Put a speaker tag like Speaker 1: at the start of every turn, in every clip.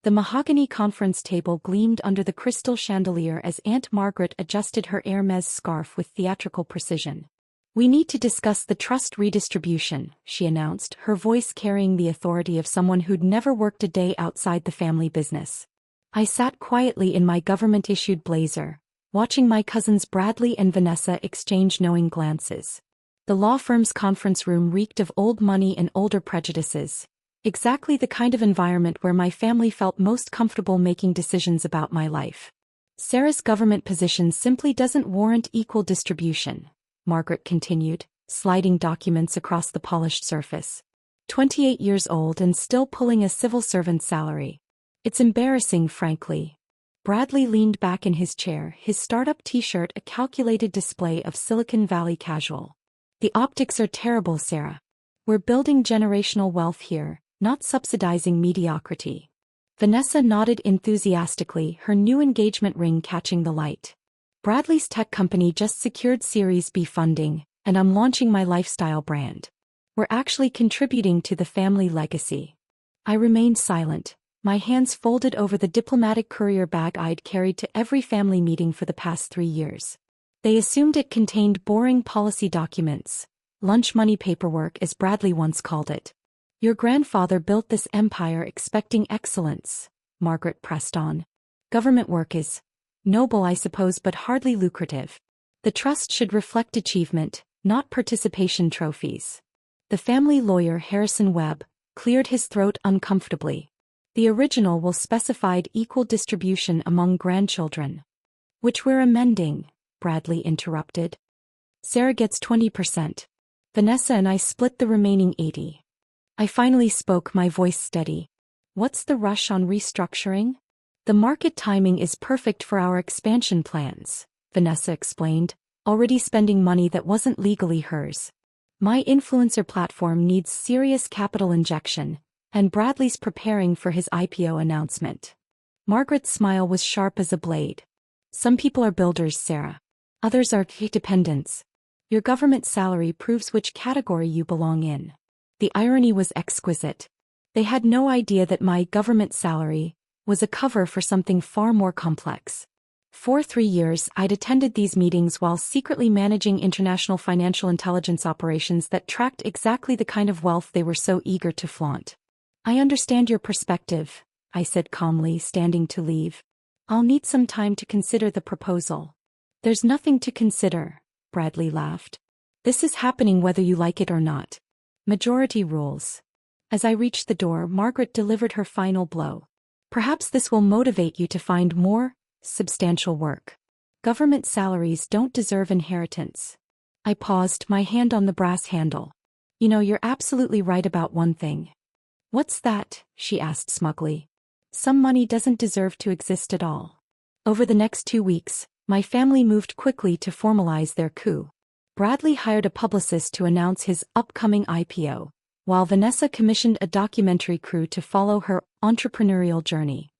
Speaker 1: The mahogany conference table gleamed under the crystal chandelier as Aunt Margaret adjusted her Hermes scarf with theatrical precision. "We need to discuss the trust redistribution," she announced, her voice carrying the authority of someone who'd never worked a day outside the family business. I sat quietly in my government-issued blazer, watching my cousins Bradley and Vanessa exchange knowing glances. The law firm's conference room reeked of old money and older prejudices, exactly the kind of environment where my family felt most comfortable making decisions about my life. "Sarah's government position simply doesn't warrant equal distribution," Margaret continued, sliding documents across the polished surface. 28 years old and still pulling a civil servant's salary. "It's embarrassing, frankly." Bradley leaned back in his chair, his startup t-shirt a calculated display of Silicon Valley casual. "The optics are terrible, Sarah. We're building generational wealth here, not subsidizing mediocrity." Vanessa nodded enthusiastically, her new engagement ring catching the light. "Bradley's tech company just secured Series B funding, and I'm launching my lifestyle brand. We're actually contributing to the family legacy." I remained silent, my hands folded over the diplomatic courier bag I'd carried to every family meeting for the past 3 years. They assumed it contained boring policy documents, lunch money paperwork as Bradley once called it. "Your grandfather built this empire expecting excellence," Margaret pressed on. "Government work is noble, I suppose, but hardly lucrative. The trust should reflect achievement, not participation trophies." The family lawyer Harrison Webb cleared his throat uncomfortably. "The original will specify equal distribution among grandchildren." "Which we're amending," Bradley interrupted. "Sarah gets 20%. Vanessa and I split the remaining 80%. I finally spoke, my voice steady. "What's the rush on restructuring?" "The market timing is perfect for our expansion plans," Vanessa explained, already spending money that wasn't legally hers. "My influencer platform needs serious capital injection, and Bradley's preparing for his IPO announcement." Margaret's smile was sharp as a blade. "Some people are builders, Sarah. Others are dependents. Your government salary proves which category you belong in." The irony was exquisite. They had no idea that my government salary was a cover for something far more complex. For 3 years, I'd attended these meetings while secretly managing international financial intelligence operations that tracked exactly the kind of wealth they were so eager to flaunt. "I understand your perspective," I said calmly, standing to leave. "I'll need some time to consider the proposal." "There's nothing to consider," Bradley laughed. "This is happening whether you like it or not. Majority rules." As I reached the door, Margaret delivered her final blow. "Perhaps this will motivate you to find more substantial work. Government salaries don't deserve inheritance." I paused, my hand on the brass handle. "You know, you're absolutely right about one thing." "What's that?" she asked smugly. "Some money doesn't deserve to exist at all." Over the next 2 weeks, my family moved quickly to formalize their coup. Bradley hired a publicist to announce his upcoming IPO, while Vanessa commissioned a documentary crew to follow her entrepreneurial journey.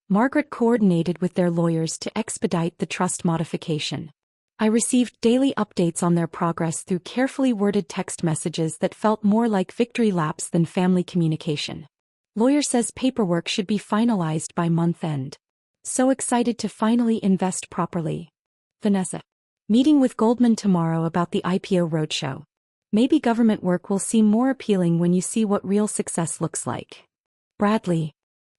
Speaker 1: Margaret coordinated with their lawyers to expedite the trust modification. I received daily updates on their progress through carefully worded text messages that felt more like victory laps than family communication. "Lawyer says paperwork should be finalized by month end. So excited to finally invest properly. Vanessa. Meeting with Goldman tomorrow about the IPO roadshow. Maybe government work will seem more appealing when you see what real success looks like. Bradley.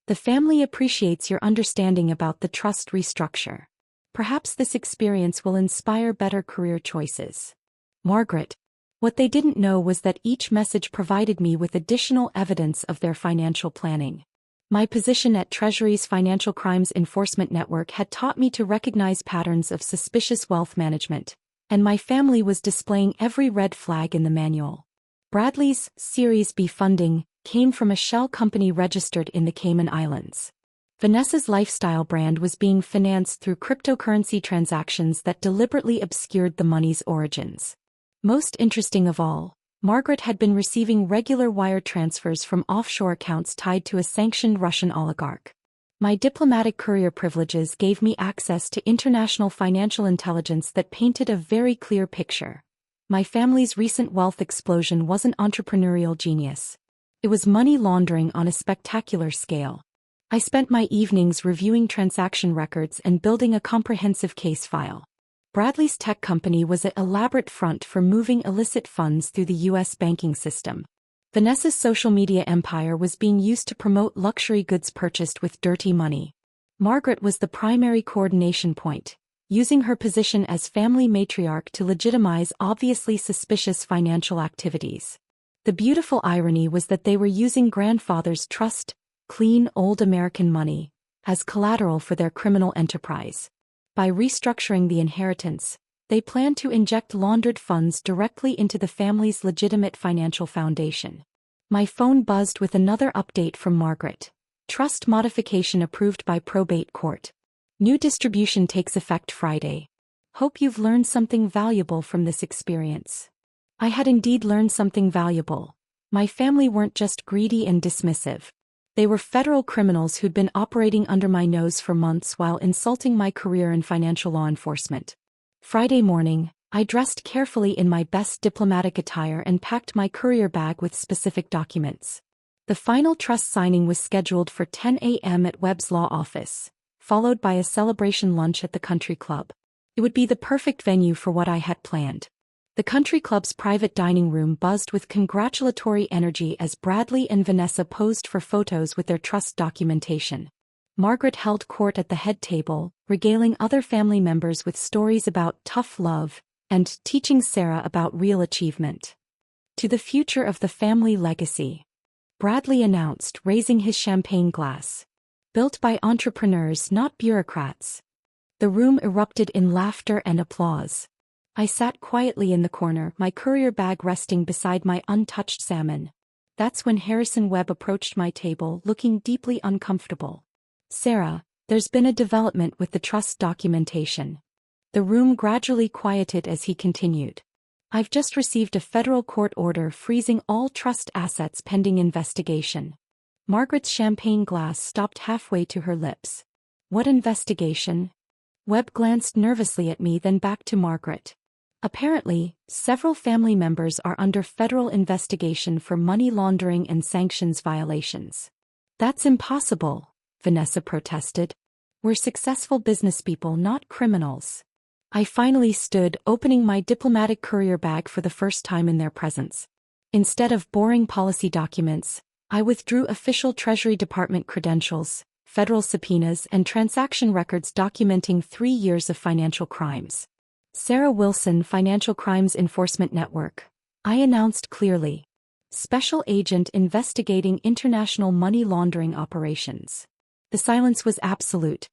Speaker 1: The family appreciates your understanding about the trust restructure. Perhaps this experience will inspire better career choices. Margaret. What they didn't know was that each message provided me with additional evidence of their financial planning. My position at Treasury's Financial Crimes Enforcement Network had taught me to recognize patterns of suspicious wealth management, and my family was displaying every red flag in the manual. Bradley's Series B funding came from a shell company registered in the Cayman Islands. Vanessa's lifestyle brand was being financed through cryptocurrency transactions that deliberately obscured the money's origins. Most interesting of all, Margaret had been receiving regular wire transfers from offshore accounts tied to a sanctioned Russian oligarch. My diplomatic courier privileges gave me access to international financial intelligence that painted a very clear picture. My family's recent wealth explosion wasn't entrepreneurial genius. It was money laundering on a spectacular scale. I spent my evenings reviewing transaction records and building a comprehensive case file. Bradley's tech company was an elaborate front for moving illicit funds through the U.S. banking system. Vanessa's social media empire was being used to promote luxury goods purchased with dirty money. Margaret was the primary coordination point, using her position as family matriarch to legitimize obviously suspicious financial activities. The beautiful irony was that they were using grandfather's trust, clean old American money, as collateral for their criminal enterprise. By restructuring the inheritance, they planned to inject laundered funds directly into the family's legitimate financial foundation. My phone buzzed with another update from Margaret. Trust modification approved by probate court. New distribution takes effect Friday. Hope you've learned something valuable from this experience. I had indeed learned something valuable. My family weren't just greedy and dismissive. They were federal criminals who'd been operating under my nose for months while insulting my career in financial law enforcement. Friday morning, I dressed carefully in my best diplomatic attire and packed my courier bag with specific documents. The final trust signing was scheduled for 10 a.m. at Webb's law office, followed by a celebration lunch at the country club. It would be the perfect venue for what I had planned. The country club's private dining room buzzed with congratulatory energy as Bradley and Vanessa posed for photos with their trust documentation. Margaret held court at the head table, regaling other family members with stories about tough love and teaching Sarah about real achievement. To the future of the family legacy, Bradley announced, raising his champagne glass. Built by entrepreneurs, not bureaucrats. The room erupted in laughter and applause. I sat quietly in the corner, my courier bag resting beside my untouched salmon. That's when Harrison Webb approached my table, looking deeply uncomfortable. "Sarah, there's been a development with the trust documentation." The room gradually quieted as he continued. "I've just received a federal court order freezing all trust assets pending investigation." Margaret's champagne glass stopped halfway to her lips. "What investigation?" Webb glanced nervously at me, then back to Margaret. "Apparently, several family members are under federal investigation for money laundering and sanctions violations." "That's impossible," Vanessa protested. "We're successful businesspeople, not criminals." I finally stood, opening my diplomatic courier bag for the first time in their presence. Instead of boring policy documents, I withdrew official Treasury Department credentials, federal subpoenas, and transaction records documenting 3 years of financial crimes. "Sarah Wilson, Financial Crimes Enforcement Network," I announced clearly. "Special agent investigating international money laundering operations." The silence was absolute.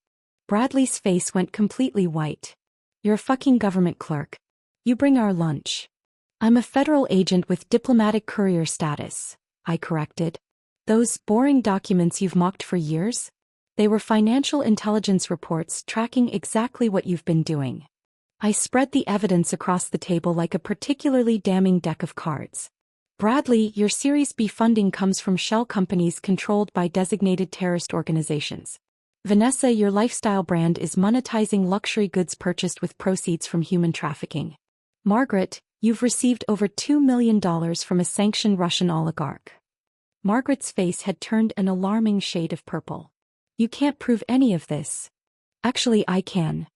Speaker 1: Bradley's face went completely white. "You're a fucking government clerk. You bring our lunch." "I'm a federal agent with diplomatic courier status," I corrected. "Those boring documents you've mocked for years? They were financial intelligence reports tracking exactly what you've been doing." I spread the evidence across the table like a particularly damning deck of cards. "Bradley, your Series B funding comes from shell companies controlled by designated terrorist organizations. Vanessa, your lifestyle brand is monetizing luxury goods purchased with proceeds from human trafficking. Margaret, you've received over $2 million from a sanctioned Russian oligarch." Margaret's face had turned an alarming shade of purple. "You can't prove any of this." "Actually, I can."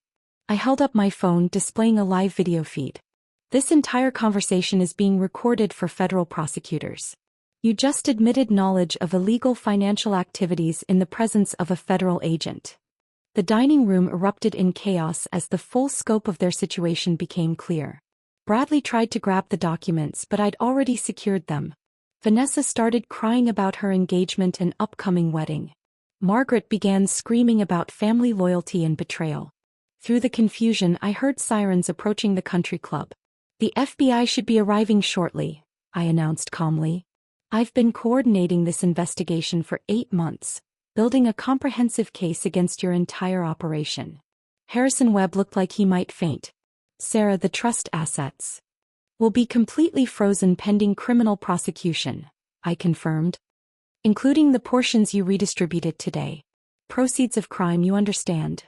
Speaker 1: I held up my phone, displaying a live video feed. "This entire conversation is being recorded for federal prosecutors. You just admitted knowledge of illegal financial activities in the presence of a federal agent." The dining room erupted in chaos as the full scope of their situation became clear. Bradley tried to grab the documents, but I'd already secured them. Vanessa started crying about her engagement and upcoming wedding. Margaret began screaming about family loyalty and betrayal. Through the confusion, I heard sirens approaching the country club. "The FBI should be arriving shortly," I announced calmly. "I've been coordinating this investigation for 8 months, building a comprehensive case against your entire operation." Harrison Webb looked like he might faint. "Sarah, the trust assets will be completely frozen pending criminal prosecution," I confirmed. "Including the portions you redistributed today. Proceeds of crime, you understand."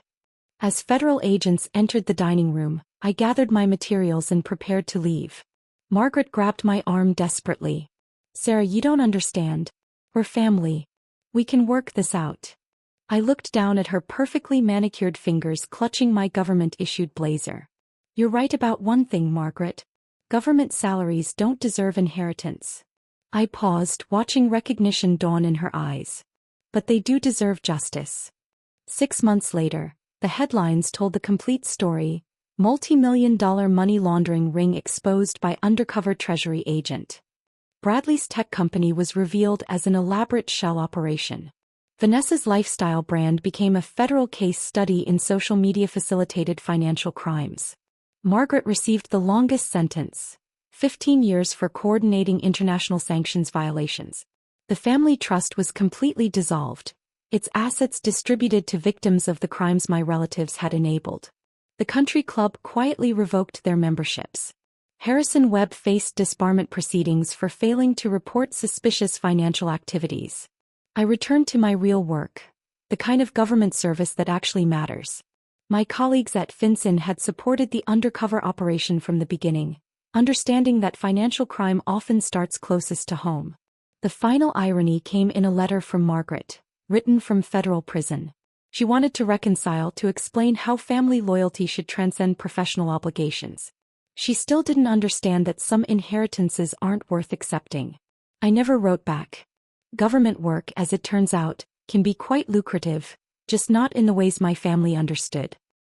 Speaker 1: As federal agents entered the dining room, I gathered my materials and prepared to leave. Margaret grabbed my arm desperately. "Sarah, you don't understand. We're family. We can work this out." I looked down at her perfectly manicured fingers clutching my government-issued blazer. You're right about one thing, Margaret. Government salaries don't deserve inheritance. I paused, watching recognition dawn in her eyes. But they do deserve justice. 6 months later, the headlines told the complete story: multi-million-dollar money laundering ring exposed by undercover Treasury agent. Bradley's tech company was revealed as an elaborate shell operation. Vanessa's lifestyle brand became a federal case study in social media-facilitated financial crimes. Margaret received the longest sentence, 15 years for coordinating international sanctions violations. The family trust was completely dissolved, its assets distributed to victims of the crimes my relatives had enabled. The country club quietly revoked their memberships. Harrison Webb faced disbarment proceedings for failing to report suspicious financial activities. I returned to my real work, the kind of government service that actually matters. My colleagues at FinCEN had supported the undercover operation from the beginning, understanding that financial crime often starts closest to home. The final irony came in a letter from Margaret, written from federal prison. She wanted to reconcile, to explain how family loyalty should transcend professional obligations. She still didn't understand that some inheritances aren't worth accepting. I never wrote back. Government work, as it turns out, can be quite lucrative, just not in the ways my family understood.